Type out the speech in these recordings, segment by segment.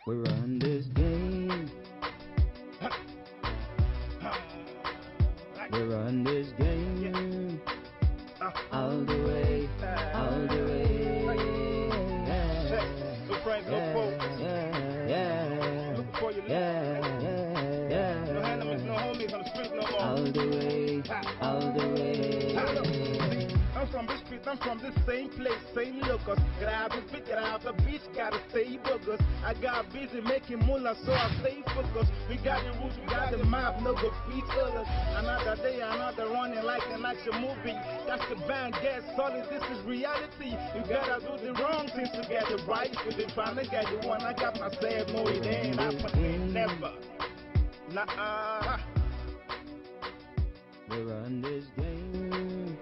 We run this game. We run this game. All the way, all the way. No Frank, no folks. Looking for you, no enemies, no homies on the street no more. All the way, all the way. I'm from this street, I'm from this same place, same locus. Get out the beat, get out the beach, gotta stay bogus. I got busy making moolah, so I stay focused. We got the rules, we got the map, no go beat us. Another day, another running like an action movie. That's the band, get solid, this is reality. You gotta do the wrong things to get it right. If you trying to get the one, I got myself, no it ain't happening, never. Nah. We run this game.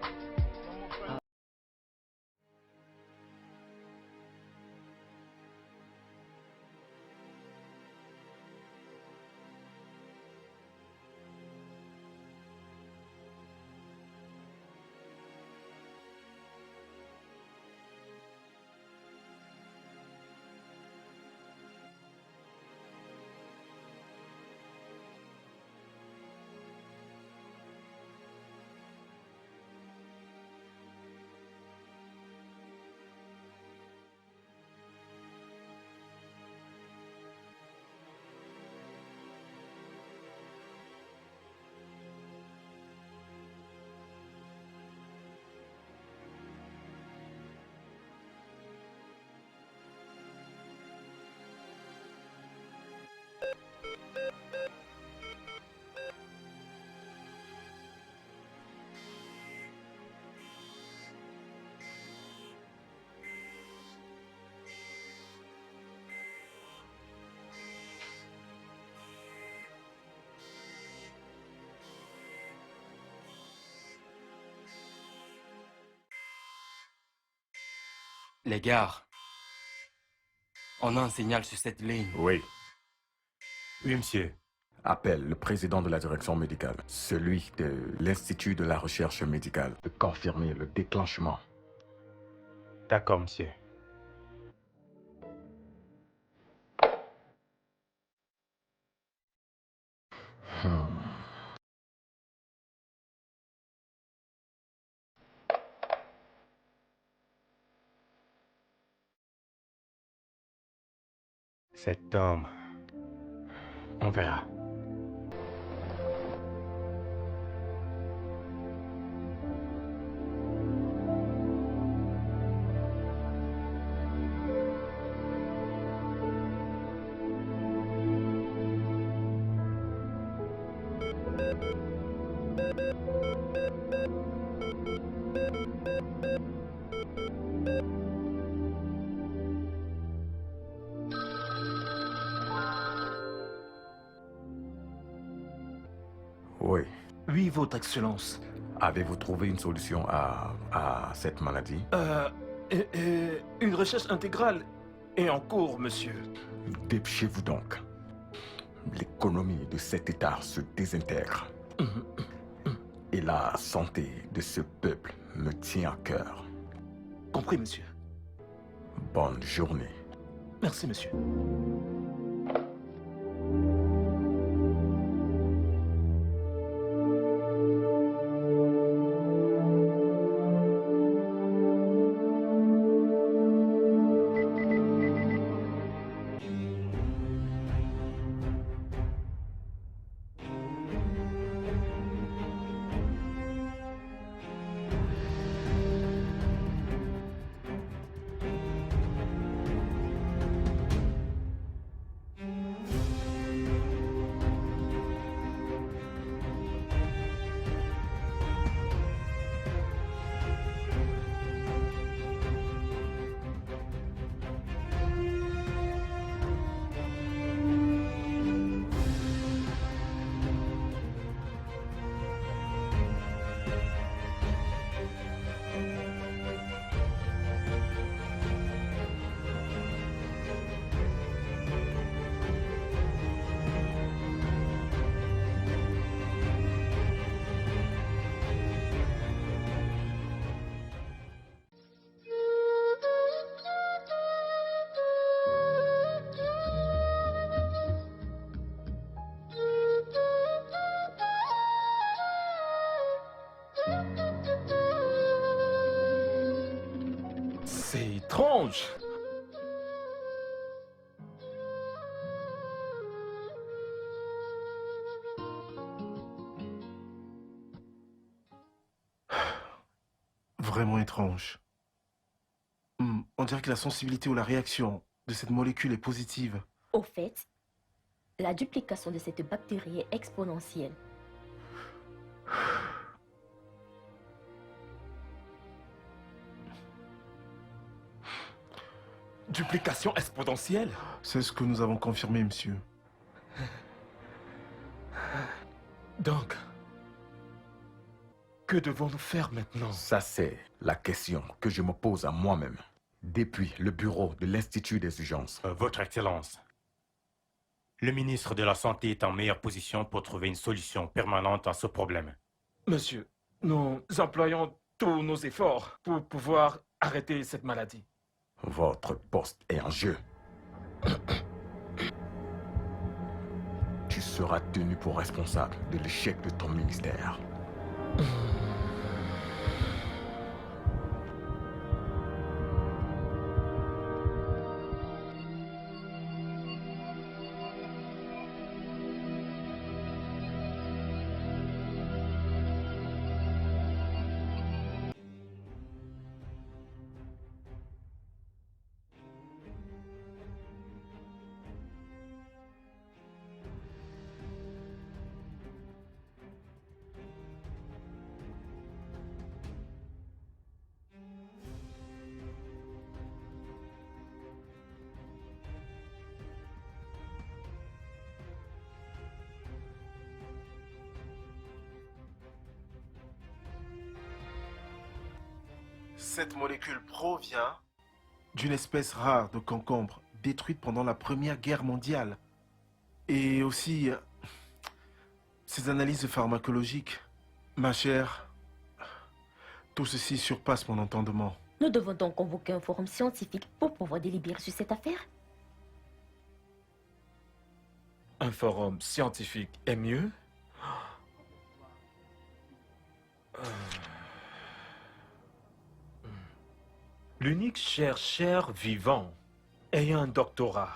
Les gars, on a un signal sur cette ligne. Oui. Oui, monsieur. Appelle le président de la direction médicale, celui de l'Institut de la recherche médicale, de confirmer le déclenchement. D'accord, monsieur. Cet homme, on verra. Oui. Oui, Votre Excellence. Avez-vous trouvé une solution à cette maladie? Une recherche intégrale est en cours, monsieur. Dépêchez-vous donc. L'économie de cet État se désintègre. Et la santé de ce peuple me tient à cœur. Compris, monsieur. Bonne journée. Merci, monsieur. étrange. Vraiment étrange. On dirait que la sensibilité ou la réaction de cette molécule est positive. Au fait, la duplication de cette bactérie est exponentielle. Duplication exponentielle. C'est ce que nous avons confirmé, monsieur. Donc, que devons-nous faire maintenant? Ça, c'est la question que je me pose à moi-même depuis le bureau de l'Institut des urgences. Votre Excellence, le ministre de la Santé est en meilleure position pour trouver une solution permanente à ce problème. Monsieur, nous employons tous nos efforts pour pouvoir arrêter cette maladie. Votre poste est en jeu. Tu seras tenu pour responsable de l'échec de ton ministère. Cette molécule provient d'une espèce rare de concombre détruite pendant la Première Guerre mondiale. Et aussi, ces analyses pharmacologiques. Ma chère, tout ceci surpasse mon entendement. Nous devons donc convoquer un forum scientifique pour pouvoir délibérer sur cette affaire. Un forum scientifique est mieux? L'unique chercheur vivant ayant un doctorat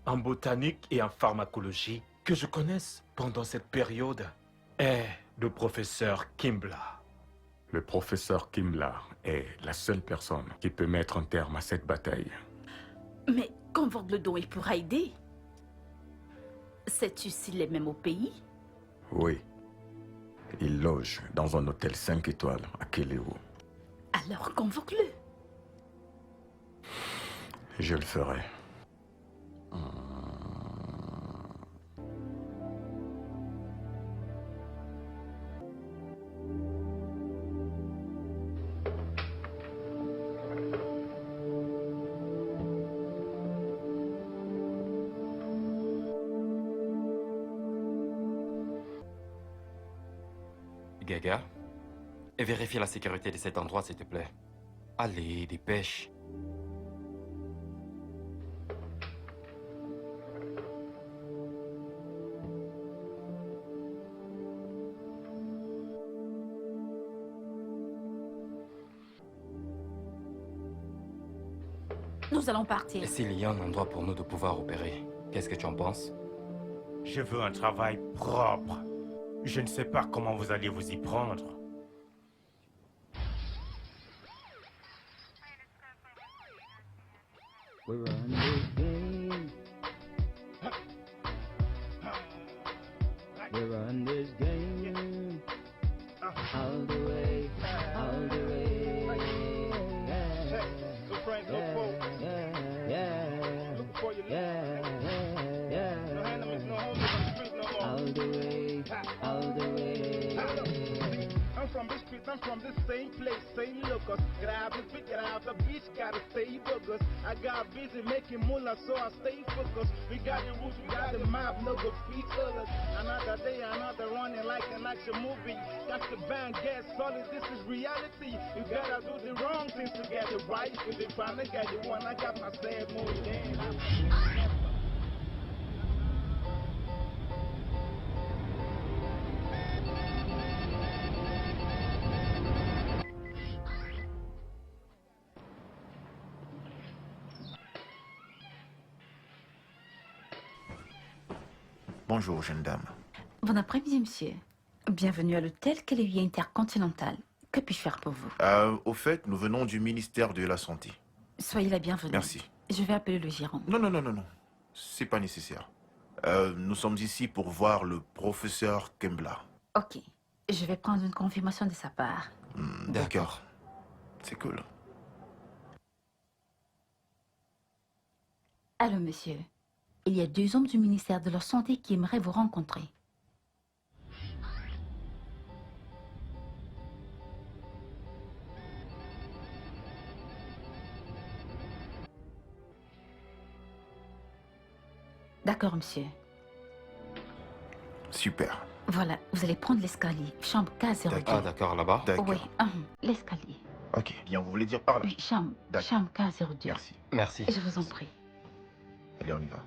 en botanique et en pharmacologie que je connaisse pendant cette période est le professeur Kimball. Le professeur Kimball est la seule personne qui peut mettre un terme à cette bataille. Mais convoque le don et pourra aider. Sais-tu s'il est même au pays? Oui. Il loge dans un hôtel 5 étoiles à Kéléo. Alors convoque-le. Je le ferai. Gaga, et vérifie la sécurité de cet endroit, s'il te plaît. Allez, dépêche. Nous allons partir. Et s'il y a un endroit pour nous de pouvoir opérer, qu'est-ce que tu en penses? Je veux un travail propre. Je ne sais pas comment vous allez vous y prendre. We run this game. We run this game. All the way, all the way. Yeah, So Frank, no quote. yeah, Look for your yeah, No yeah. enemies, no homies on the street no more. All the way, all the way. I'm from the streets, I'm from the same place, same locus. Grab and pick it out, the beach gotta stay bogus. I got busy making moolah, so I stay focused. We got the rules, we got the map, no good feet colors. Another day, another running like an action movie. Got the band, get solid, this is reality. You gotta do the wrong things to get it right. If you finally get the one, I got my sad mood again. Bonjour, jeune dame. Bon après-midi, monsieur. Bienvenue à l'hôtel Kelly Intercontinental. Que puis-je faire pour vous? Au fait, nous venons du ministère de la Santé. Soyez la bienvenue. Merci. Je vais appeler le gérant. Non. C'est pas nécessaire. Nous sommes ici pour voir le professeur Kembla. Ok. Je vais prendre une confirmation de sa part. D'accord. C'est cool. Allô, monsieur. Il y a 2 hommes du ministère de la Santé qui aimeraient vous rencontrer. D'accord, monsieur. Super. Voilà, vous allez prendre l'escalier. Chambre K02. Ah, d'accord, là-bas. D'accord. Oui, l'escalier. Ok, bien, vous voulez dire par là? Oui, chambre K02. Merci. Merci. Je vous en prie. Allez, on y va.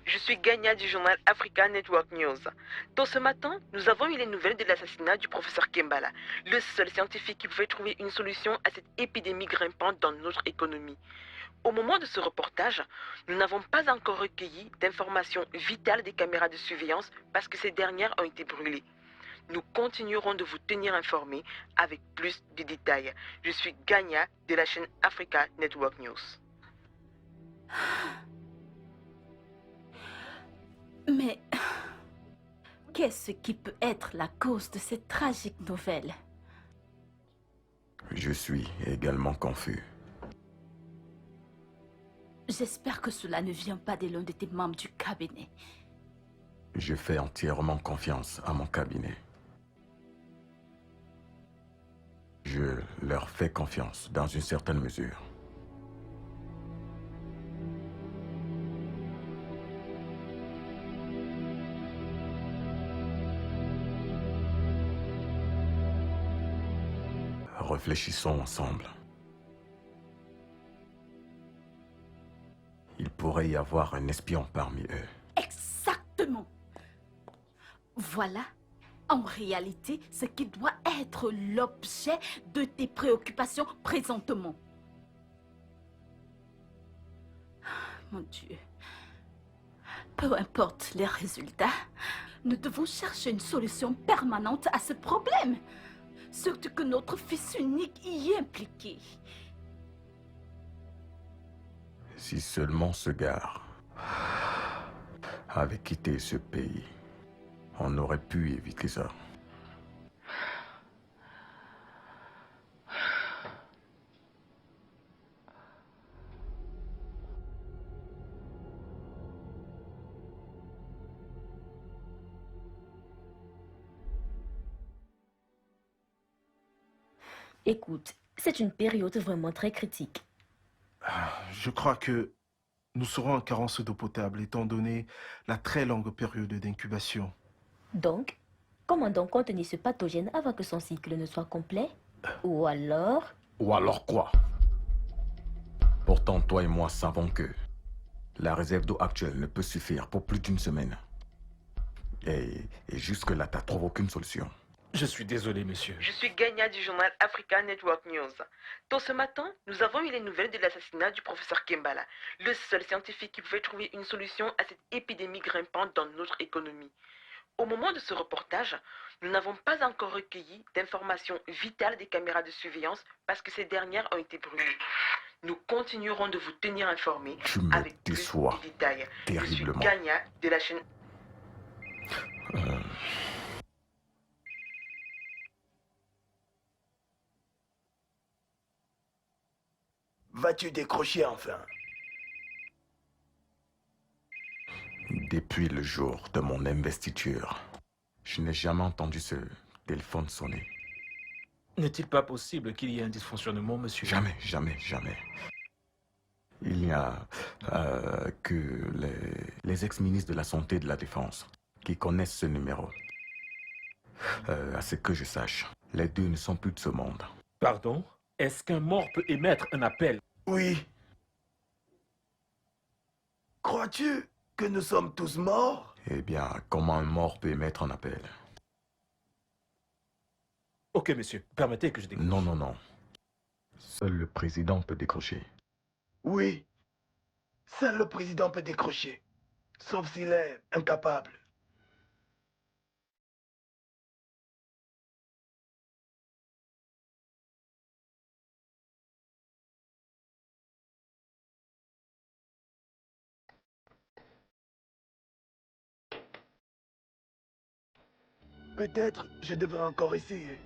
Je suis Gagna du journal Africa Network News. Tôt ce matin, nous avons eu les nouvelles de l'assassinat du professeur Kembala, le seul scientifique qui pouvait trouver une solution à cette épidémie grimpante dans notre économie. Au moment de ce reportage, nous n'avons pas encore recueilli d'informations vitales des caméras de surveillance parce que ces dernières ont été brûlées. Nous continuerons de vous tenir informés avec plus de détails. Je suis Gagna de la chaîne Africa Network News. Mais qu'est-ce qui peut être la cause de cette tragique nouvelle? Je suis également confus. J'espère que cela ne vient pas de l'un de tes membres du cabinet. Je fais entièrement confiance à mon cabinet. Je leur fais confiance dans une certaine mesure. Réfléchissons ensemble. Il pourrait y avoir un espion parmi eux. Exactement. Voilà, en réalité, ce qui doit être l'objet de tes préoccupations présentement. Mon Dieu. Peu importe les résultats, nous devons chercher une solution permanente à ce problème. Surtout que notre fils unique y est impliqué. Si seulement ce gars avait quitté ce pays, on aurait pu éviter ça. Écoute, c'est une période vraiment très critique. Je crois que nous serons en carence d'eau potable étant donné la très longue période d'incubation. Donc, comment donc contenir ce pathogène avant que son cycle ne soit complet? Ou alors... Ou alors quoi? Pourtant, toi et moi savons que la réserve d'eau actuelle ne peut suffire pour plus d'une semaine. Et jusque-là, t'as trouvé aucune solution. Je suis désolé, monsieur. Je suis Gagna du journal Africa Network News. Tôt ce matin, nous avons eu les nouvelles de l'assassinat du professeur Kembala, le seul scientifique qui pouvait trouver une solution à cette épidémie grimpante dans notre économie. Au moment de ce reportage, nous n'avons pas encore recueilli d'informations vitales des caméras de surveillance parce que ces dernières ont été brûlées. Nous continuerons de vous tenir informés avec plus de détails. Terriblement. Je suis Gagna de la chaîne... Vas-tu décrocher enfin? Depuis le jour de mon investiture, je n'ai jamais entendu ce téléphone sonner. N'est-il pas possible qu'il y ait un dysfonctionnement, monsieur? Jamais, jamais, jamais. Il n'y a que les ex-ministres de la Santé et de la Défense qui connaissent ce numéro. À ce que je sache, les deux ne sont plus de ce monde. Pardon? Est-ce qu'un mort peut émettre un appel? Oui. Crois-tu que nous sommes tous morts? Eh bien, comment un mort peut émettre un appel? Ok, monsieur. Permettez que je décroche. Non, non, non. Seul le président peut décrocher. Oui. Seul le président peut décrocher. Sauf s'il est incapable. Peut-être je devrais encore essayer.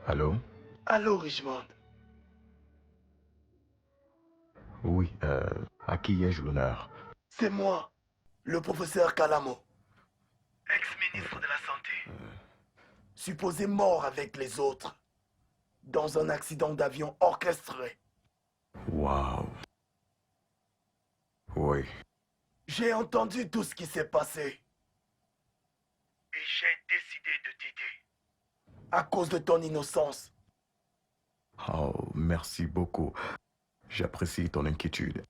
Allô? Allô, Richmond. Oui, à qui ai-je l'honneur? C'est moi, le professeur Kalamo, ex-ministre de la Santé. Supposé mort avec les autres, dans un accident d'avion orchestré. Waouh. Oui. J'ai entendu tout ce qui s'est passé. Et j'ai décidé de t'aider. À cause de ton innocence. Oh, merci beaucoup. J'apprécie ton inquiétude.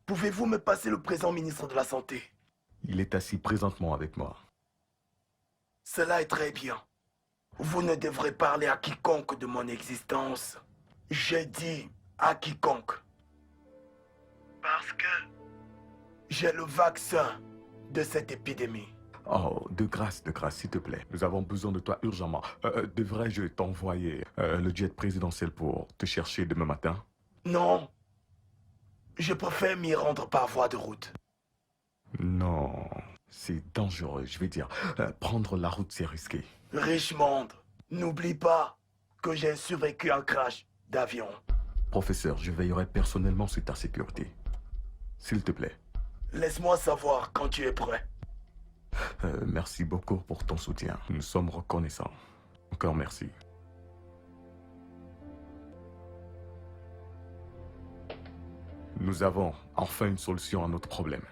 Pouvez-vous me passer le présent ministre de la Santé? Il est assis présentement avec moi. Cela est très bien. Vous ne devrez parler à quiconque de mon existence. J'ai dit à quiconque. Parce que j'ai le vaccin de cette épidémie. Oh, de grâce, s'il te plaît. Nous avons besoin de toi urgemment. Devrais-je t'envoyer le jet présidentiel pour te chercher demain matin? Non. Je préfère m'y rendre par voie de route. Non, c'est dangereux. Je vais dire, prendre la route, c'est risqué. Richmond, n'oublie pas que j'ai survécu à un crash d'avion. Professeur, je veillerai personnellement sur ta sécurité. S'il te plaît. Laisse-moi savoir quand tu es prêt. Merci beaucoup pour ton soutien. Nous sommes reconnaissants. Encore merci. Nous avons enfin une solution à notre problème.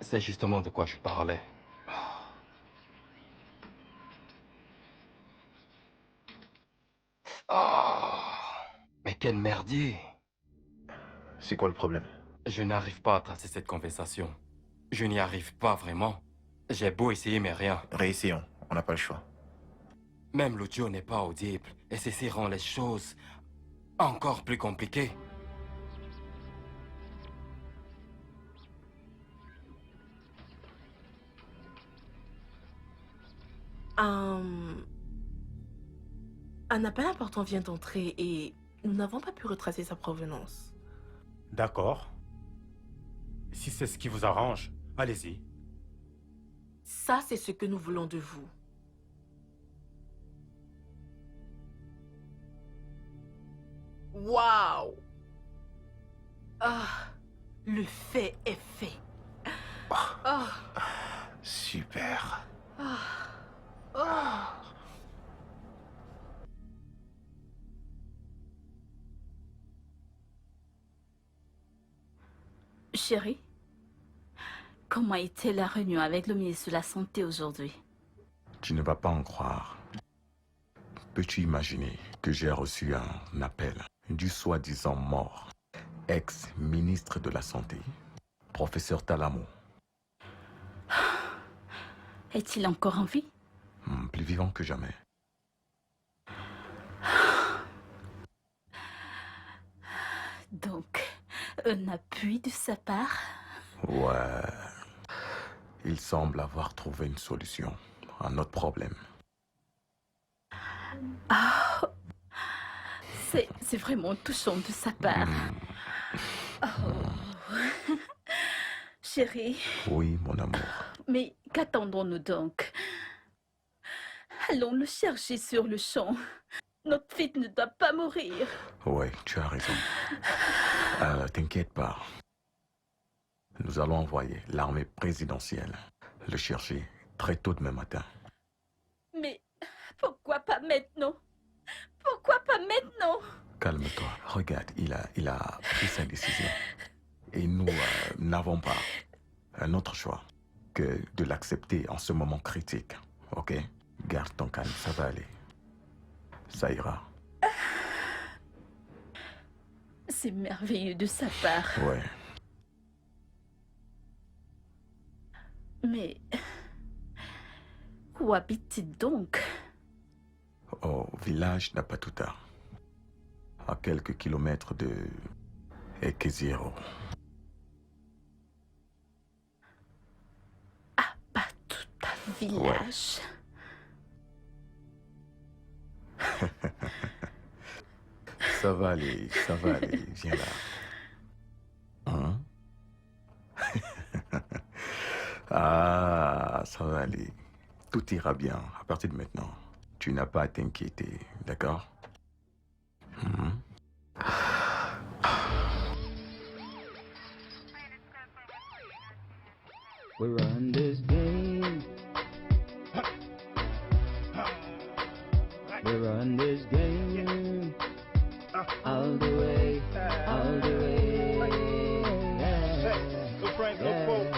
C'est justement de quoi je parlais. Oh, mais quel merdier! C'est quoi le problème? Je n'arrive pas à tracer cette conversation. Je n'y arrive pas vraiment. J'ai beau essayer, mais rien. Réessayons, on n'a pas le choix. Même l'audio n'est pas audible, et ceci rend les choses encore plus compliquées. Un appel important vient d'entrer et nous n'avons pas pu retracer sa provenance. D'accord. Si c'est ce qui vous arrange, allez-y. Ça, c'est ce que nous voulons de vous. Waouh! Ah, Le fait est fait. Super. Chérie, comment était la réunion avec le ministre de la Santé aujourd'hui? Tu ne vas pas en croire. Peux-tu imaginer que j'ai reçu un appel du soi-disant mort, ex-ministre de la Santé, professeur Talamo? Est-il encore en vie? Plus vivant que jamais. Donc, un appui de sa part? Ouais. Il semble avoir trouvé une solution à notre problème. Ah, c'est vraiment touchant de sa part. Oh. Chérie. Oui, mon amour. Mais qu'attendons-nous donc? Allons le chercher sur le champ. Notre fille ne doit pas mourir. Oui, tu as raison. T'inquiète pas. Nous allons envoyer l'armée présidentielle le chercher très tôt demain matin. Mais pourquoi pas maintenant? Pourquoi pas maintenant? Calme-toi. Regarde, il a pris sa décision. Et nous n'avons pas un autre choix que de l'accepter en ce moment critique. Ok? Garde ton calme, ça va aller. Ça ira. C'est merveilleux de sa part. Ouais. Mais où habite-t-il donc? Au village d'Apatuta, à quelques kilomètres de Ekeziro. Apatuta village. Ouais. Ça va aller, viens là. Hein? Ah, ça va aller. Tout ira bien à partir de maintenant. Tu n'as pas à t'inquiéter, d'accord? We run this game. We run this game. All the way, all the way. Hey, go Frank, go Pope.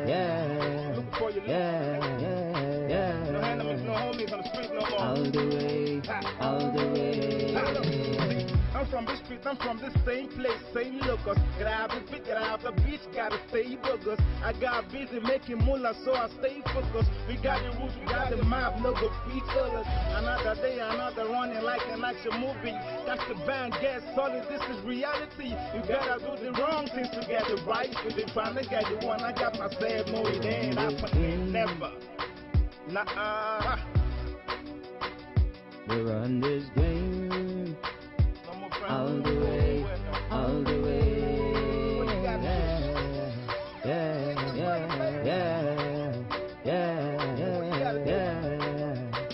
Yeah. Look for your No enemies, no homies on the street no more. All the way, all the way. I'm from this street, I'm from the same place, same locus. Grab the beat, grab the beach, gotta stay bogus. I got busy making moolah, so I stay focused. We got the rules, we got the map, no go free colors. Another day, another running like an action movie. That's the band, get solid, this is reality. You gotta do the wrong things to get it right. If they trying to get the one, I got myself, no, it ain't happening, never. Nah, We run this game. All the way, all the way.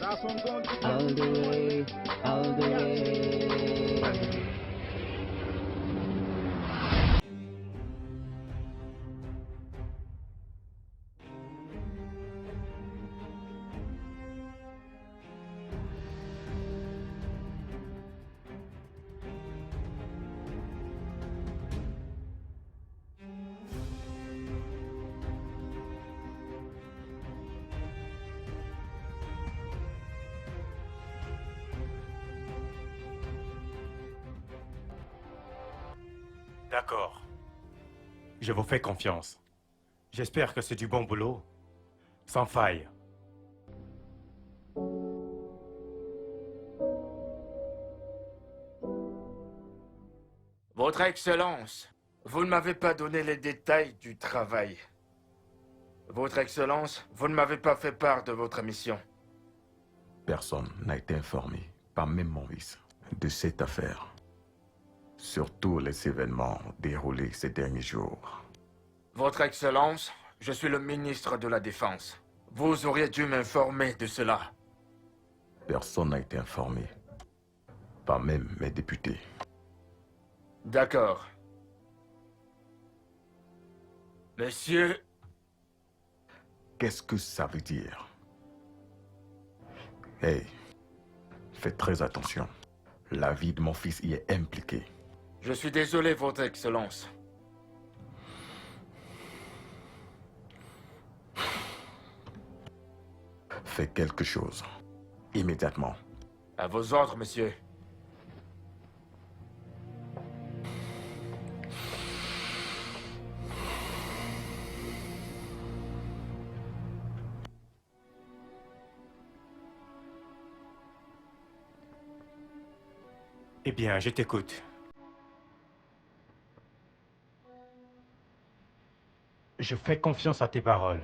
That's what I'm going to do. All the way, all the way. D'accord. Je vous fais confiance. J'espère que c'est du bon boulot. Sans faille. Votre Excellence, vous ne m'avez pas donné les détails du travail. Votre Excellence, vous ne m'avez pas fait part de votre mission. Personne n'a été informé, pas même Maurice, de cette affaire. Surtout les événements déroulés ces derniers jours. Votre Excellence, je suis le ministre de la Défense. Vous auriez dû m'informer de cela. Personne n'a été informé. Pas même mes députés. D'accord. Monsieur... Qu'est-ce que ça veut dire? Hey, faites très attention. La vie de mon fils y est impliquée. Je suis désolé, Votre Excellence. Faites quelque chose. Immédiatement. À vos ordres, monsieur. Eh bien, je t'écoute. Je fais confiance à tes paroles.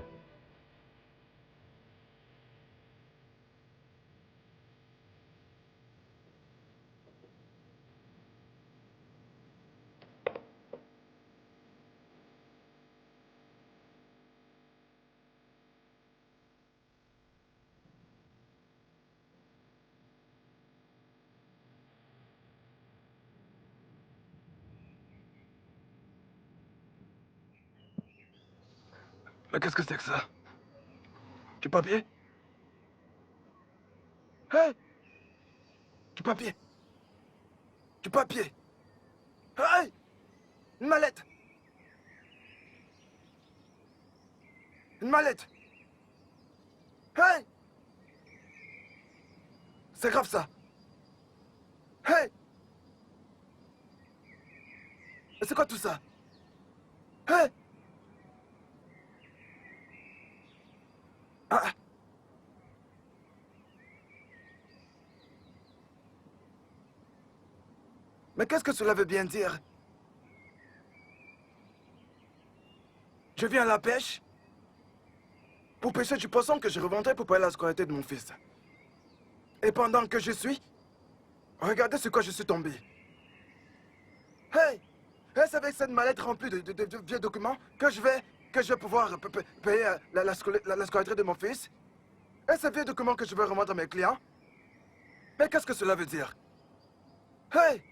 Mais qu'est-ce que c'est que ça? Du papier? Hey! Du papier! Du papier! Hey! Une mallette! Une mallette! Hey! C'est grave ça! Hey! Mais c'est quoi tout ça? Hey! Ah. Mais qu'est-ce que cela veut bien dire? Je viens à la pêche pour pêcher du poisson que je revendrai pour payer la scolarité de mon fils. Et pendant que je suis, regardez sur quoi je suis tombé. Hey! C'est avec cette mallette remplie de vieux documents que je vais pouvoir payer la scolarité de mon fils. Et ces vieux documents que je vais remettre à mes clients. Mais qu'est-ce que cela veut dire? Hey!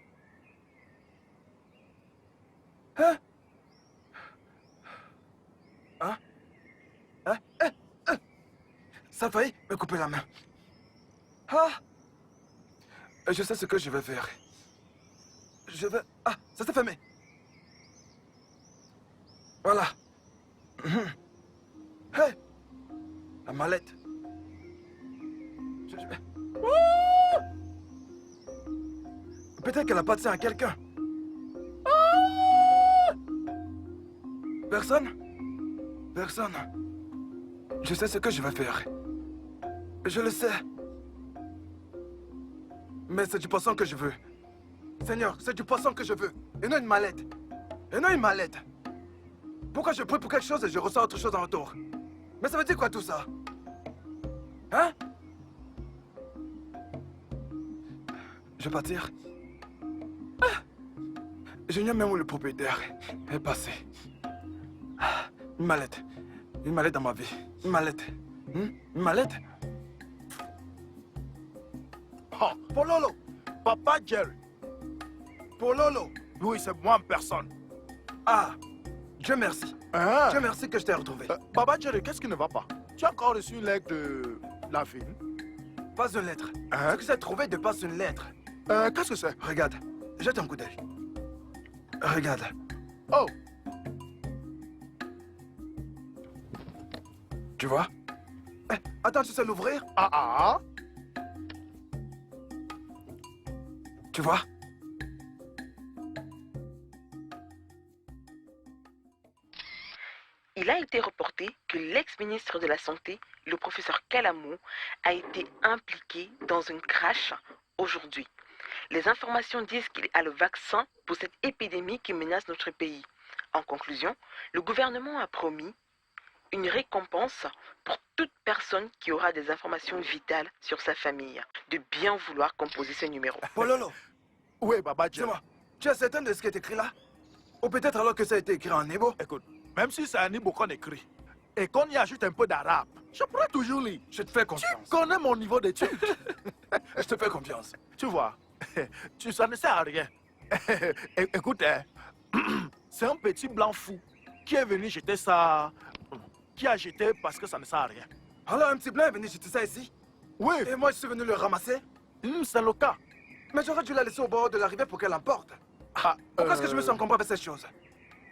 Hein? Hein? Hein? Ça a failli me couper la main. Ah! Je sais ce que je vais faire. Je vais... Ah! Ça s'est fermé. Voilà. Hey! La mallette. Peut-être qu'elle appartient à quelqu'un. Personne? Personne. Je sais ce que je vais faire. Je le sais. Mais c'est du poisson que je veux. Seigneur, c'est du poisson que je veux. Et non une mallette. Et non une mallette. Pourquoi je prie pour quelque chose et je ressens autre chose en retour? Mais ça veut dire quoi tout ça? Hein? Je vais partir. Ah! J'ignore même où le propriétaire est passé. Ah, une mallette. Une mallette dans ma vie. Une mallette. Une mallette? Oh, Pololo! Papa Jerry! Pololo! Oui, c'est moi en personne. Ah! Dieu merci. Hein? Dieu merci que je t'ai retrouvé. Papa Jerry, qu'est-ce qui ne va pas? Tu as encore reçu une lettre de la ville? Pas une lettre. Hein? Ce que j'ai trouvé dépasse une lettre. Qu'est-ce que c'est? Regarde, jette un coup d'œil. Regarde. Oh! Tu vois? Attends, tu sais l'ouvrir? Ah ah! Tu vois? Il a été reporté que l'ex-ministre de la Santé, le professeur Calamo, a été impliqué dans une crash aujourd'hui. Les informations disent qu'il a le vaccin pour cette épidémie qui menace notre pays. En conclusion, le gouvernement a promis une récompense pour toute personne qui aura des informations vitales sur sa famille, de bien vouloir composer ce numéro. Pololo! Oui, Baba Jerry. Dis-moi, tu es certain de ce qui est écrit là? Ou peut-être alors que ça a été écrit en hébreu? Écoute, même si c'est un Ibo qu'on écrit, et qu'on y ajoute un peu d'arabe, je pourrais toujours lire. Je te fais confiance. Tu connais mon niveau d'études. Je te fais confiance. Tu vois, ça ne sert à rien. Écoute, c'est un petit blanc fou qui est venu jeter ça? Qui a jeté parce que ça ne sert à rien? Alors un petit blanc est venu jeter ça ici? Oui. Et moi je suis venu le ramasser? C'est le cas. Mais j'aurais dû la laisser au bord de la rivière pour qu'elle emporte. Ah, pourquoi est-ce que je me suis encombré avec cette chose?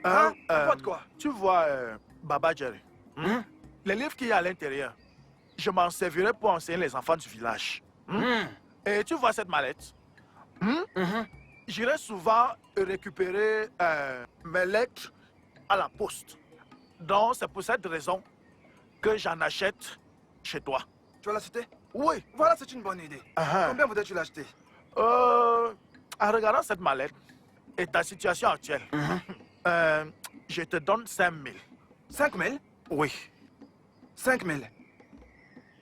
Hein? N'importe quoi. Tu vois, Baba Jerry, les livres qu'il y a à l'intérieur, je m'en servirai pour enseigner les enfants du village. Et tu vois cette mallette? J'irai souvent récupérer mes lettres à la poste. Donc, c'est pour cette raison que j'en achète chez toi. Tu vas l'acheter? Oui. Voilà, c'est une bonne idée. Combien voudrais-tu l'acheter? En regardant cette mallette et ta situation actuelle, je te donne 5 000. 5 000? Oui. 5 000?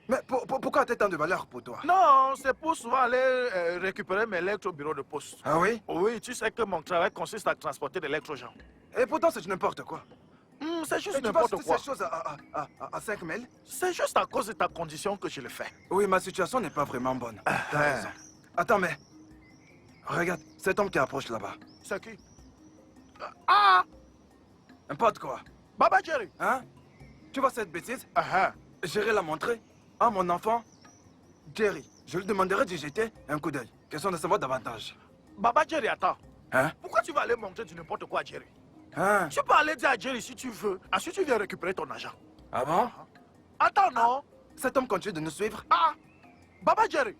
Mais pourquoi as-tu tant de valeur pour toi? Non, c'est pour souvent aller récupérer mes lettres au bureau de poste. Ah oui? Oui, tu sais que mon travail consiste à transporter des lettres aux gens. Et pourtant, c'est n'importe quoi. C'est juste n'importe quoi. Tu vas ces choses à 5 000? C'est juste à cause de ta condition que je le fais. Oui, ma situation n'est pas vraiment bonne. T'as raison. Attends, mais... Regarde, cet homme qui approche là-bas. C'est qui? N'importe quoi. Baba Jerry. Hein? Tu vois cette bêtise? J'irai la montrer à mon enfant Jerry. Je lui demanderai d'y jeter un coup d'œil. Question de savoir davantage. Baba Jerry, attends. Hein? Pourquoi tu vas aller montrer du n'importe quoi à Jerry? Hein? Tu peux aller dire à Jerry si tu veux. Ensuite, tu viens récupérer ton argent. Ah bon? Attends, non? Cet homme continue de nous suivre? Baba Jerry.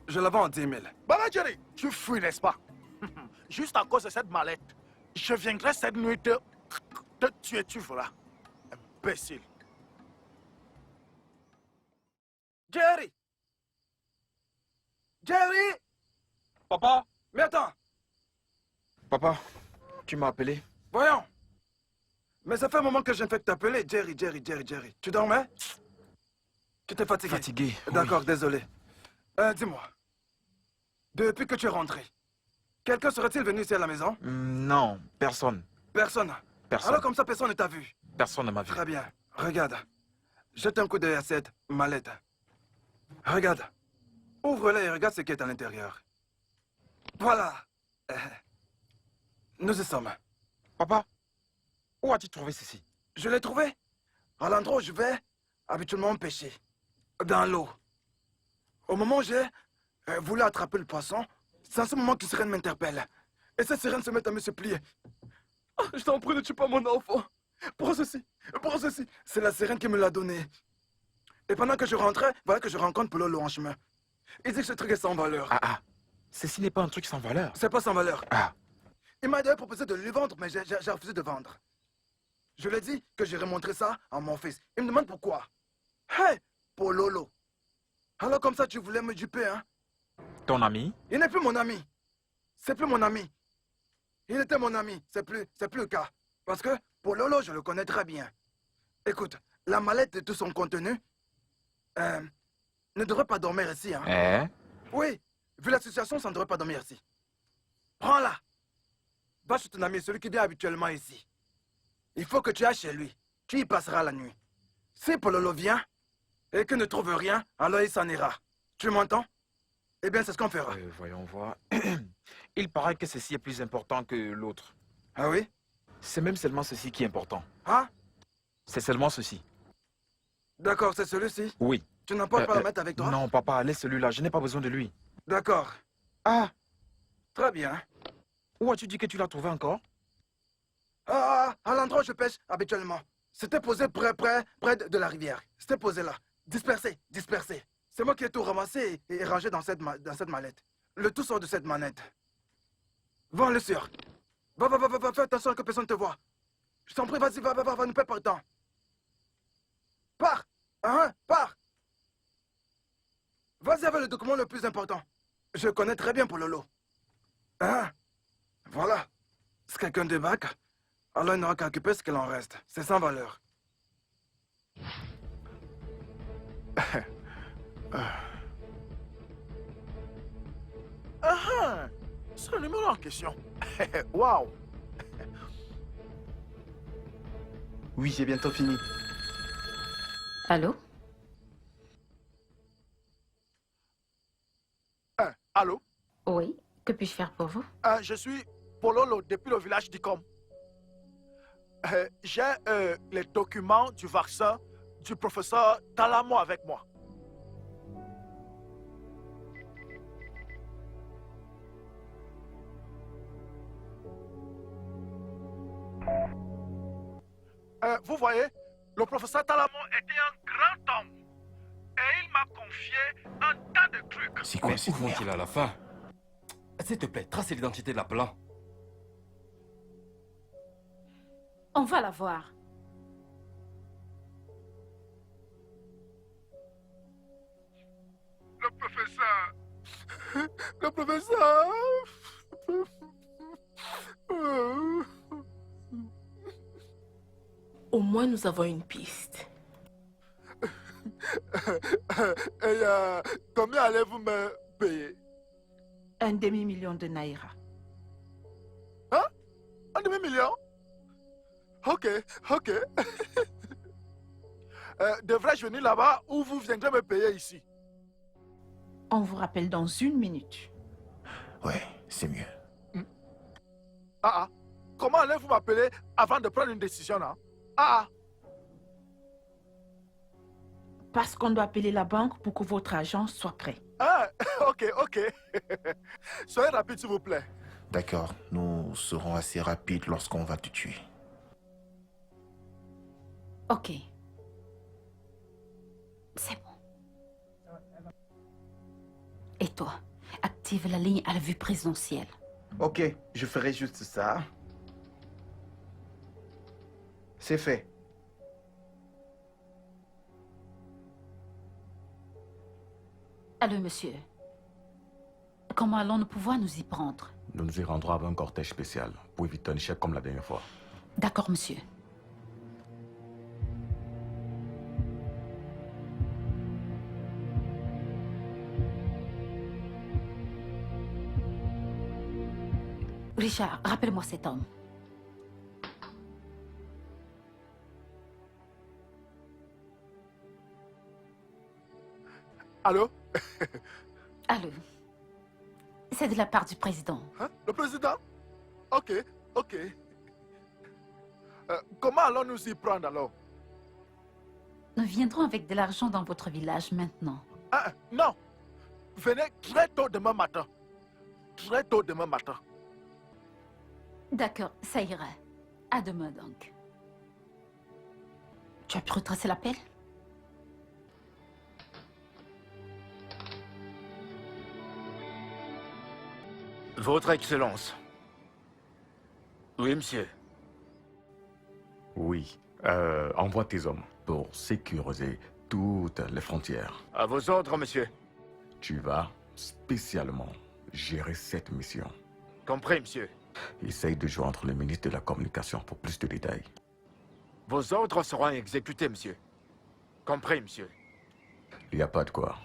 Je la vends en 10 000. Baba Jerry, tu fuis, n'est-ce pas? Juste à cause de cette mallette, je viendrai cette nuit te tuer, tu verras. Imbécile. Jerry! Jerry! Papa? Mais attends! Papa, tu m'as appelé? Voyons! Mais ça fait un moment que je viens de t'appeler, Jerry. Tu dormais? Tu t'es fatigué? Fatigué. D'accord, désolé. Dis-moi. Depuis que tu es rentré, quelqu'un serait-il venu ici à la maison? Non, personne. Personne? Personne. Alors comme ça, personne ne t'a vu? Personne ne m'a vu. Très bien. Regarde. Jette un coup d'œil à cette mallette. Regarde. Ouvre-la et regarde ce qui est à l'intérieur. Voilà. Nous y sommes. Papa, où as-tu trouvé ceci? Je l'ai trouvé à l'endroit où je vais habituellement pêcher. Dans l'eau. Au moment où j'ai voulu attraper le poisson, c'est à ce moment qu'une sirène m'interpelle. Et cette sirène se met à me supplier. Je t'en prie, ne tue pas mon enfant. Prends ceci. C'est la sirène qui me l'a donné. Et pendant que je rentrais, voilà que je rencontre Pololo en chemin. Il dit que ce truc est sans valeur. Ceci n'est pas un truc sans valeur. C'est pas sans valeur. Il m'a d'ailleurs proposé de lui vendre, mais j'ai refusé de vendre. Je lui ai dit que j'irais montrer ça à mon fils. Il me demande pourquoi. Hey, Pololo. Alors comme ça, tu voulais me duper, hein? Ton ami? Il n'est plus mon ami. C'est plus mon ami. Il était mon ami. C'est plus le cas. Parce que Pololo, je le connais très bien. Écoute, la mallette et tout son contenu ne devrait pas dormir ici, hein? Oui, vu la situation, ça ne devrait pas dormir ici. Prends-la. Va chez ton ami, celui qui vient habituellement ici. Il faut que tu ailles chez lui. Tu y passeras la nuit. Si Pololo vient et qu'il ne trouve rien, alors il s'en ira. Tu m'entends? Eh bien, c'est ce qu'on fera. Voyons voir. Il paraît que ceci est plus important que l'autre. Ah oui? C'est même seulement ceci qui est important. Hein? C'est seulement ceci. D'accord, c'est celui-ci? Oui. Tu n'as pas le mettre avec toi? Non, papa, laisse celui-là. Je n'ai pas besoin de lui. D'accord. Très bien. Où as-tu dit que tu l'as trouvé encore? À l'endroit où je pêche habituellement. C'était posé près de la rivière. C'était posé là. Dispersé. C'est moi qui ai tout ramassé et rangé dans cette mallette. Le tout sort de cette manette. Va, le sûr. Va, fais attention que personne ne te voit. Je t'en prie, vas-y, va, ne perds pas de temps. Pars. Pars. Vas-y avec le document le plus important. Je connais très bien Pololo. Voilà. Si quelqu'un débarque, alors il n'aura qu'à occuper ce qu'il en reste. C'est sans valeur. C'est le numéro en question. Waouh. Oui, j'ai bientôt fini. Allô? Allô? Oui, que puis-je faire pour vous? Je suis Pololo depuis le village d'Ikom. J'ai les documents du vaccin du professeur Talamo avec moi. Vous voyez, le professeur Talamo était un grand homme. Et il m'a confié un tas de trucs. C'est quoi, où vont-ils à la fin? S'il te plaît, trace l'identité de la plan. On va la voir. Le professeur. Le professeur. Au moins, nous avons une piste. Et combien allez-vous me payer? 1 demi-million de naira. Hein? 1 demi-million? Ok, ok. Devrais-je venir là-bas ou vous viendrez me payer ici? On vous rappelle dans 1 minute. Ouais, c'est mieux. Comment allez-vous m'appeler avant de prendre une décision là? Parce qu'on doit appeler la banque pour que votre argent soit prêt. Ok, ok. Soyez rapide s'il vous plaît. D'accord, nous serons assez rapides lorsqu'on va te tuer. Ok. C'est bon. Et toi, active la ligne à la vue présidentielle. Ok, je ferai juste ça. C'est fait. Allô, monsieur. Comment allons-nous pouvoir nous y prendre? Nous nous y rendrons avec un cortège spécial pour éviter un échec comme la dernière fois. D'accord, monsieur. Richard, rappelle-moi cet homme. Allô? Allô? C'est de la part du président. Hein? Le président? Ok, ok. Comment allons-nous y prendre alors? Nous viendrons avec de l'argent dans votre village maintenant. Non! Venez très tôt demain matin. Très tôt demain matin. D'accord, ça ira. À demain donc. Tu as pu retracer l'appel? Votre Excellence. Oui, monsieur. Oui, envoie tes hommes pour sécuriser toutes les frontières. À vos ordres, monsieur. Tu vas spécialement gérer cette mission. Compris, monsieur. Essaye de joindre le ministre de la Communication pour plus de détails. Vos ordres seront exécutés, monsieur. Compris, monsieur. Il n'y a pas de quoi.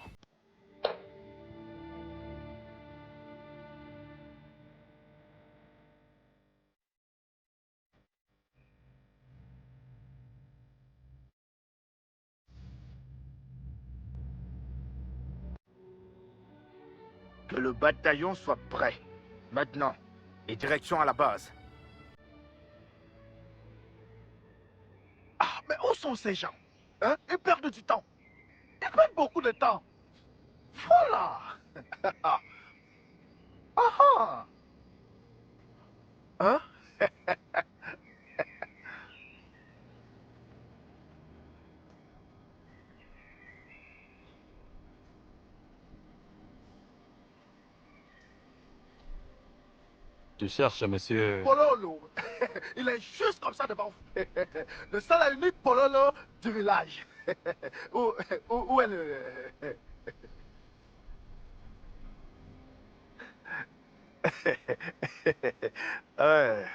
Que le bataillon soit prêt. Maintenant. Et direction à la base. Mais où sont ces gens? Hein? Ils perdent du temps. Ils perdent beaucoup de temps. Voilà. Hein? Tu cherches, monsieur... Pololo. Il est juste comme ça devant vous. Le seul et unique Pololo du village. Où est le... Ouais.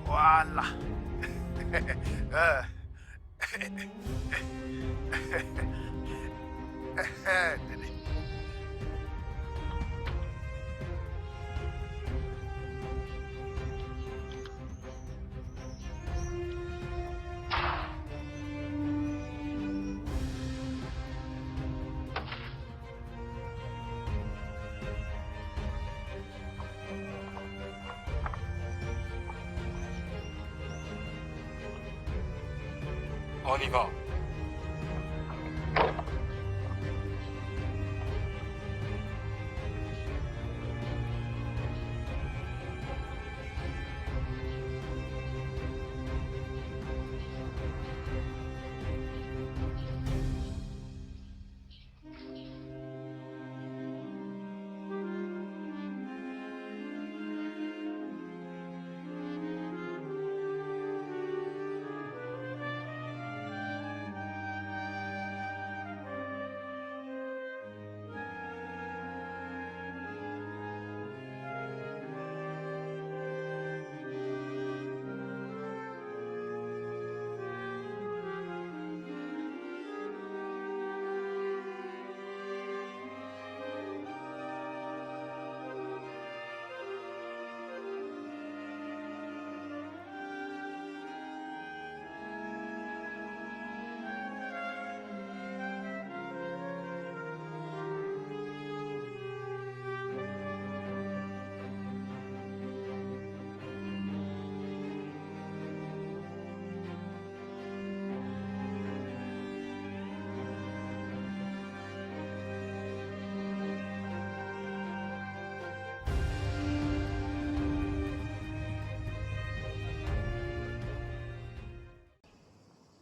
Voilà. On y va.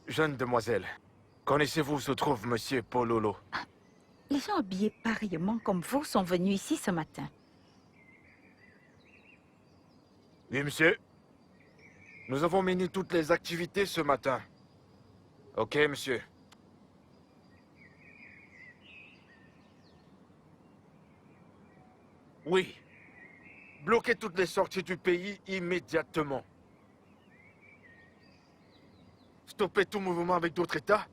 Jeune demoiselle, connaissez-vous où se trouve Monsieur Pololo? Les gens habillés pareillement comme vous sont venus ici ce matin. Oui, monsieur. Nous avons mené toutes les activités ce matin. Ok, monsieur. Oui. Bloquez toutes les sorties du pays immédiatement. Stoppez tout mouvement avec d'autres États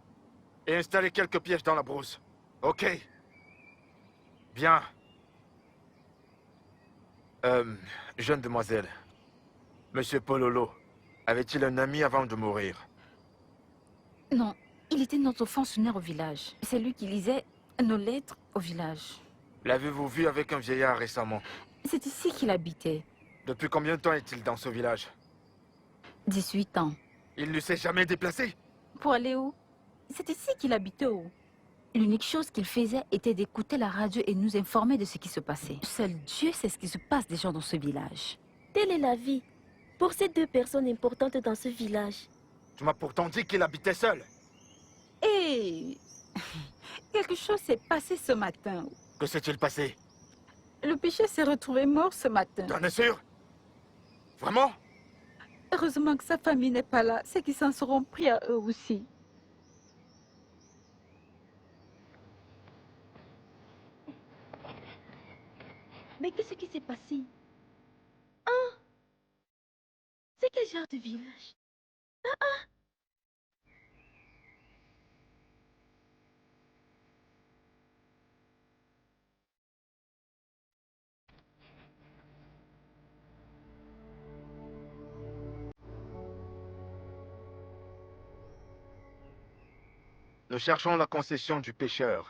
et installez quelques pièges dans la brousse. Ok. Bien. Jeune demoiselle, Monsieur Pololo, avait-il un ami avant de mourir? Non, il était notre fonctionnaire au village. C'est lui qui lisait nos lettres au village. L'avez-vous vu avec un vieillard récemment? C'est ici qu'il habitait. Depuis combien de temps est-il dans ce village? 18 ans. Il ne s'est jamais déplacé? Pour aller où? C'est ici qu'il habitait où? L'unique chose qu'il faisait était d'écouter la radio et nous informer de ce qui se passait. Seul Dieu sait ce qui se passe des gens dans ce village. Telle est la vie pour ces deux personnes importantes dans ce village. Tu m'as pourtant dit qu'il habitait seul. Et quelque chose s'est passé ce matin. Que s'est-il passé? Le péché s'est retrouvé mort ce matin. T'en es sûr? Vraiment? Heureusement que sa famille n'est pas là. C'est qu'ils s'en seront pris à eux aussi. Mais qu'est-ce qui s'est passé? Hein? C'est quel genre de village? Nous cherchons la concession du pêcheur.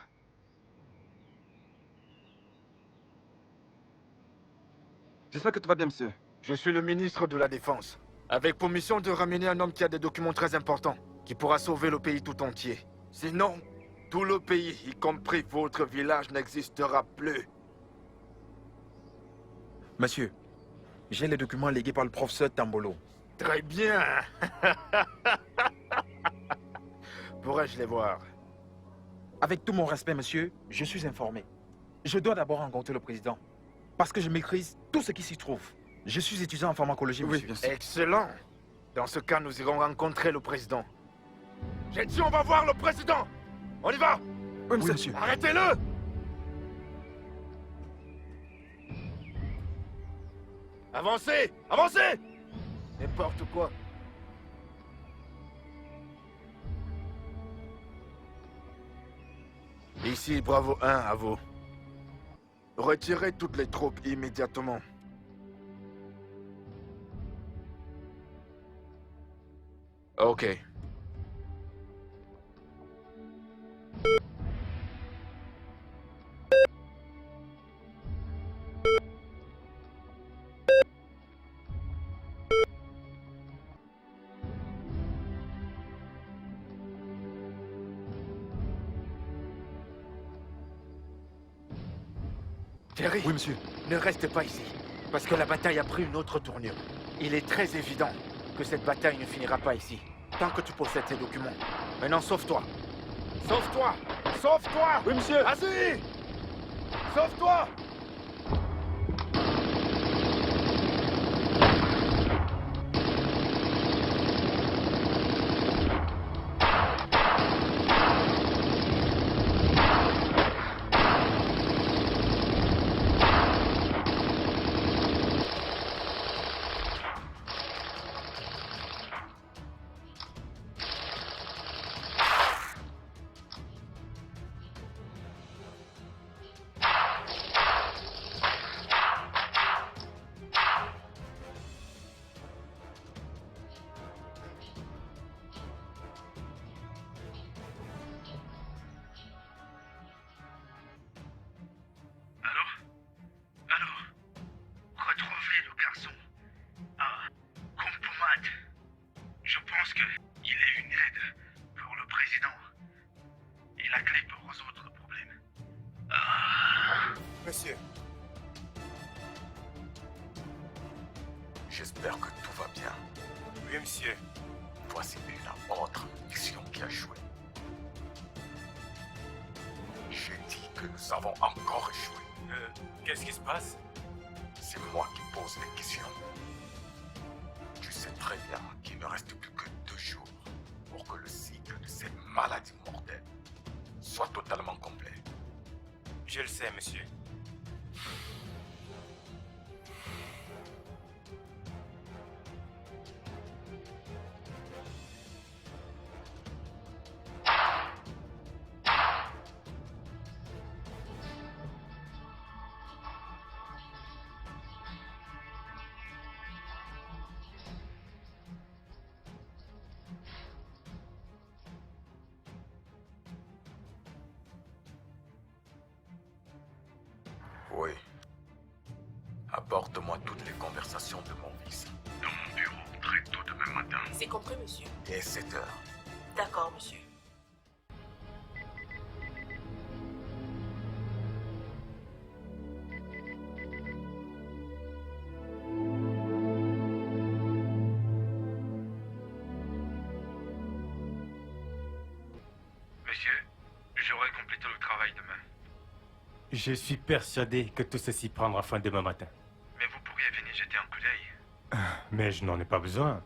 C'est ça que tu vas dire, monsieur? Je suis le ministre de la Défense, avec pour mission de ramener un homme qui a des documents très importants, qui pourra sauver le pays tout entier. Sinon, tout le pays, y compris votre village, n'existera plus. Monsieur, j'ai les documents légués par le professeur Tambolo. Très bien. Pourrais-je les voir? Avec tout mon respect, monsieur, je suis informé. Je dois d'abord rencontrer le président, parce que je maîtrise tout ce qui s'y trouve. Je suis étudiant en pharmacologie, monsieur. Oui, bien sûr. Excellent. Dans ce cas, nous irons rencontrer le président. J'ai dit on va voir le président. On y va? Oui, monsieur. Arrêtez-le! Avancez! Avancez! N'importe quoi. Ici, Bravo 1 à vous. Retirez toutes les troupes immédiatement. Ok. Terry. Oui, monsieur. Ne reste pas ici, parce que la bataille a pris une autre tournure. Il est très évident que cette bataille ne finira pas ici, tant que tu possèdes ces documents. Maintenant, sauve-toi. Sauve-toi. Sauve-toi. Oui, monsieur. Vas-y. Sauve-toi. Monsieur. J'espère que tout va bien. Oui, monsieur. Voici une autre mission qui a échoué. J'ai dit que nous avons encore échoué. Qu'est-ce qui se passe? C'est moi qui pose les questions. Tu sais très bien qu'il ne reste plus que 2 jours pour que le cycle de ces maladies mortelles soit totalement complet. Je le sais, monsieur. Oui. Apporte-moi toutes les conversations de mon fils dans mon bureau très tôt demain matin. C'est compris, monsieur. Et 7 heures. D'accord, monsieur. Monsieur, j'aurai complété le travail demain. Je suis persuadé que tout ceci prendra fin demain matin. Mais vous pourriez venir jeter un coup d'œil. Mais je n'en ai pas besoin.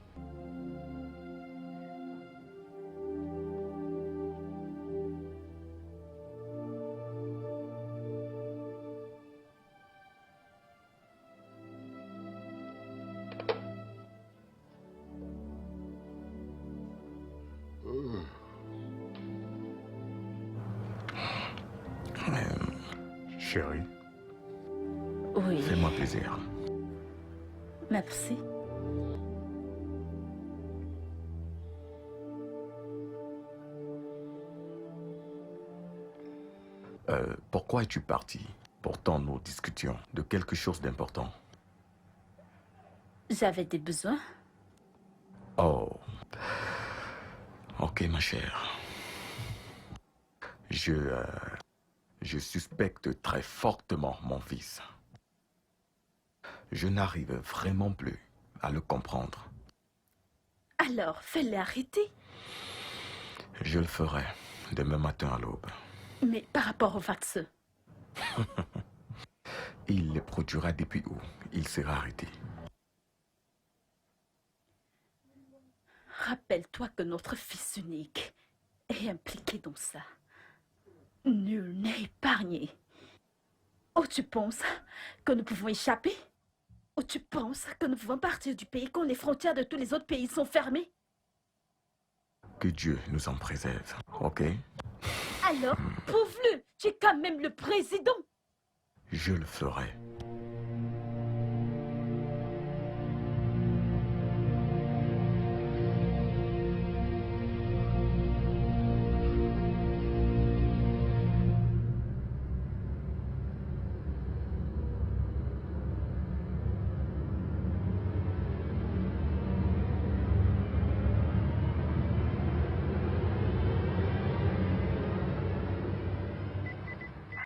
Chérie. Oui. Fais-moi plaisir. Merci. Pourquoi es-tu parti? Pourtant, nous discutions de quelque chose d'important. J'avais des besoins. Oh. Ok, ma chère. Je suspecte très fortement mon fils. Je n'arrive vraiment plus à le comprendre. Alors, fais-le arrêter. Je le ferai demain matin à l'aube. Mais par rapport au vaccin. Il les produira depuis où il sera arrêté. Rappelle-toi que notre fils unique est impliqué dans ça. Nul n'est épargné. Ou tu penses que nous pouvons échapper? Ou tu penses que nous pouvons partir du pays quand les frontières de tous les autres pays sont fermées? Que Dieu nous en préserve, ok? Alors, prouve-le. Tu es quand même le président. Je le ferai.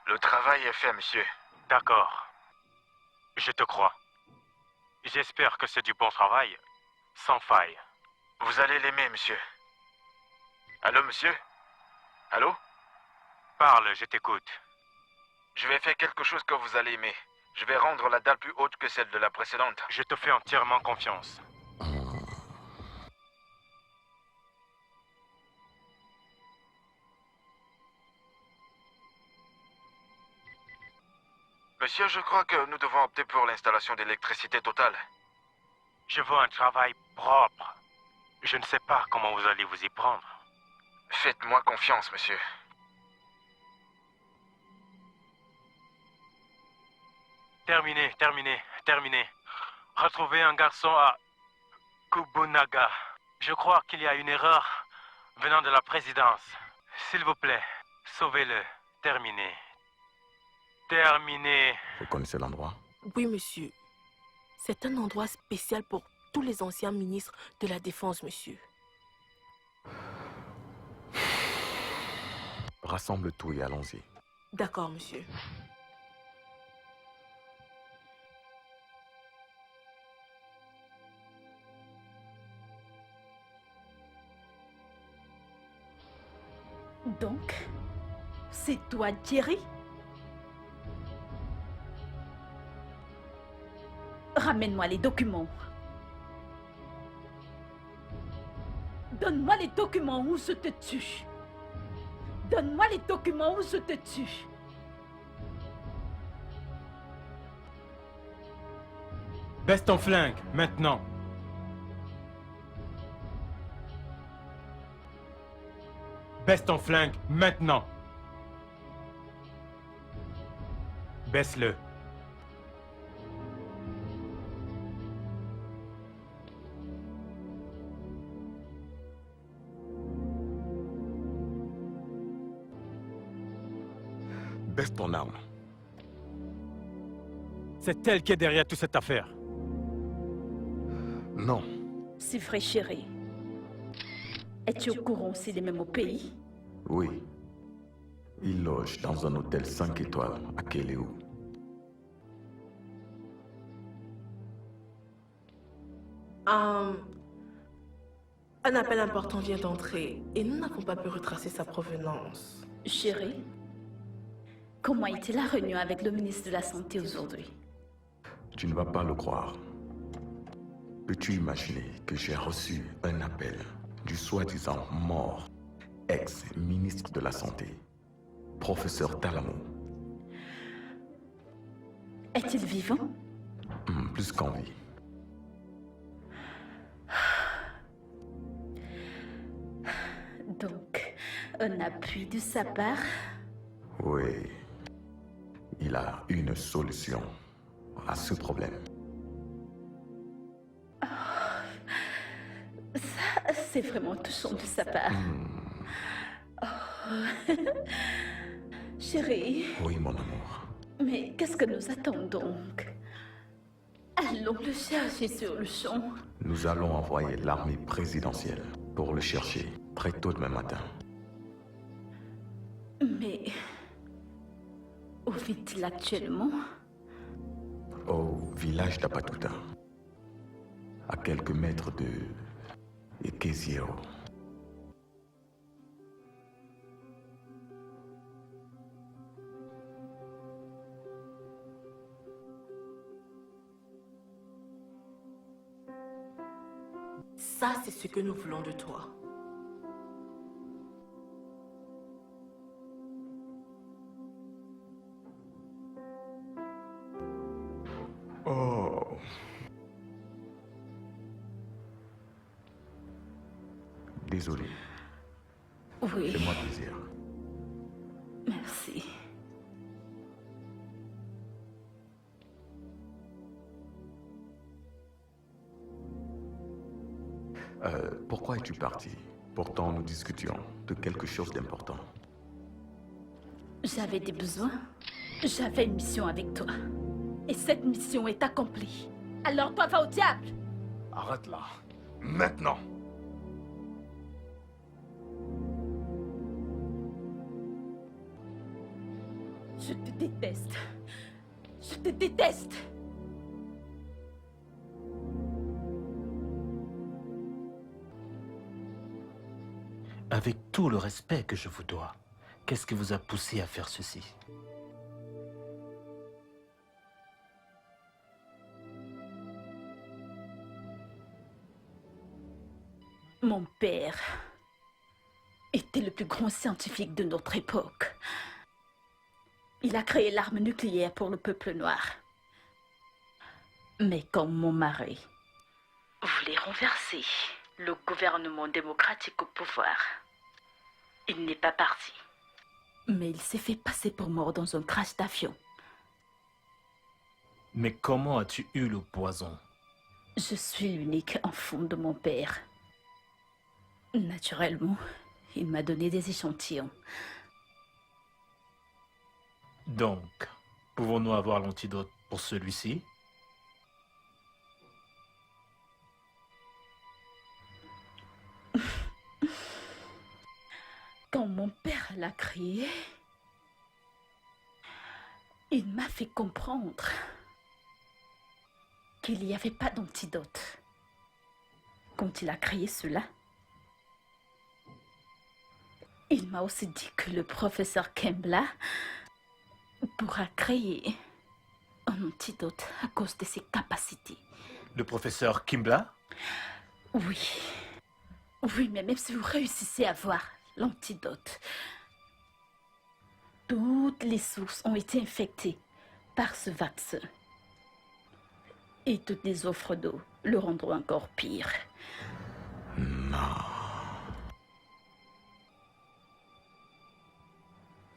Le travail est fait, monsieur. D'accord. Je te crois. J'espère que c'est du bon travail, sans faille. Vous allez l'aimer, monsieur. Allô, monsieur? Allô? Parle, je t'écoute. Je vais faire quelque chose que vous allez aimer. Je vais rendre la dalle plus haute que celle de la précédente. Je te fais entièrement confiance. Monsieur, je crois que nous devons opter pour l'installation d'électricité totale. Je veux un travail propre. Je ne sais pas comment vous allez vous y prendre. Faites-moi confiance, monsieur. Terminé, terminé, terminé. Retrouvez un garçon à Kubunaga. Je crois qu'il y a une erreur venant de la présidence. S'il vous plaît, sauvez-le. Terminé. Terminé. Vous connaissez l'endroit? Oui, monsieur. C'est un endroit spécial pour tous les anciens ministres de la Défense, monsieur. Rassemble tout et allons-y. D'accord, monsieur. Donc, c'est toi, Jerry? Ramène-moi les documents. Donne-moi les documents ou je te tue. Donne-moi les documents ou je te tue. Baisse ton flingue, maintenant. Baisse ton flingue, maintenant. Baisse-le. Baisse ton arme. C'est elle qui est derrière toute cette affaire. Non. C'est vrai, chérie. Es-tu au courant s'il est même au pays? Oui. Il loge dans un hôtel 5 étoiles à Keleu. Un appel important vient d'entrer et nous n'avons pas pu retracer sa provenance. Chérie, comment était la réunion avec le ministre de la Santé aujourd'hui? Tu ne vas pas le croire. Peux-tu imaginer que j'ai reçu un appel du soi-disant mort ex-ministre de la Santé, professeur Talamo? Est-il vivant? Plus qu'en vie. Donc, un appui de sa part? Oui. Il a une solution à ce problème. Ça, c'est vraiment touchant de sa part. Oh. Chérie. Oui, mon amour. Mais qu'est-ce que nous attendons donc? Allons le chercher sur le champ. Nous allons envoyer l'armée présidentielle pour le chercher très tôt demain matin. Mais où vit-il actuellement? Au village d'Apatuta, à quelques mètres de Ekezio. Ça, c'est ce que nous voulons de toi. Oh. Désolé. Oui. Fais-moi plaisir. Merci. Pourquoi es-tu parti? Pourtant, nous discutions de quelque chose d'important. J'avais des besoins. J'avais une mission avec toi. Et cette mission est accomplie. Alors toi, va au diable! Arrête là. Maintenant. Je te déteste. Je te déteste. Avec tout le respect que je vous dois, qu'est-ce qui vous a poussé à faire ceci? Mon père était le plus grand scientifique de notre époque. Il a créé l'arme nucléaire pour le peuple noir. Mais comme mon mari voulait renverser le gouvernement démocratique au pouvoir, il n'est pas parti. Mais il s'est fait passer pour mort dans un crash d'avion. Mais comment as-tu eu le poison? Je suis l'unique enfant de mon père. Naturellement, il m'a donné des échantillons. Donc, pouvons-nous avoir l'antidote pour celui-ci? Quand mon père l'a créé, il m'a fait comprendre qu'il n'y avait pas d'antidote. Quand il a créé cela, il m'a aussi dit que le professeur Kembla pourra créer un antidote à cause de ses capacités. Le professeur Kimbla? Oui. Oui, mais même si vous réussissez à voir l'antidote, toutes les sources ont été infectées par ce vaccin. Et toutes les offres d'eau le rendront encore pire. Non.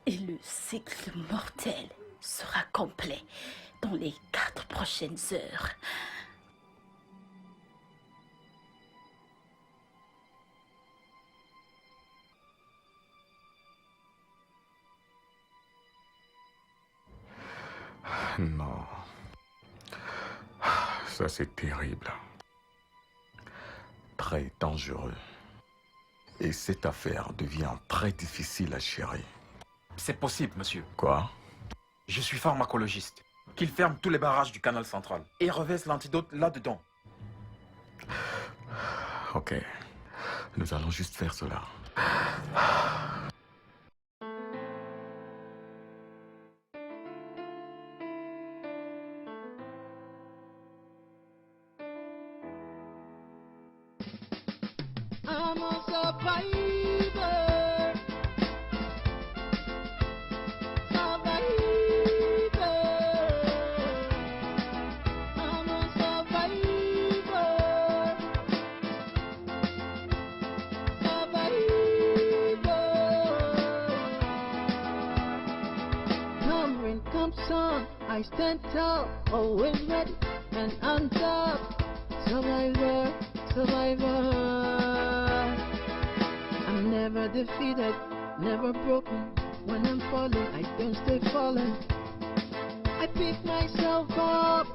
Et le cycle mortel sera complet dans les 4 prochaines heures. Non. Ça, c'est terrible. Très dangereux. Et cette affaire devient très difficile à gérer. C'est possible, monsieur. Quoi? Je suis pharmacologiste. Qu'il ferme tous les barrages du canal central et reverse l'antidote là-dedans. Ok. Nous allons juste faire cela. I'm a survivor. I'm a survivor. Come rain, come sun, I stand tall, always ready and on top. Survivor, survivor. I'm never defeated, never broken. When I'm falling, I don't stay falling. I pick myself up.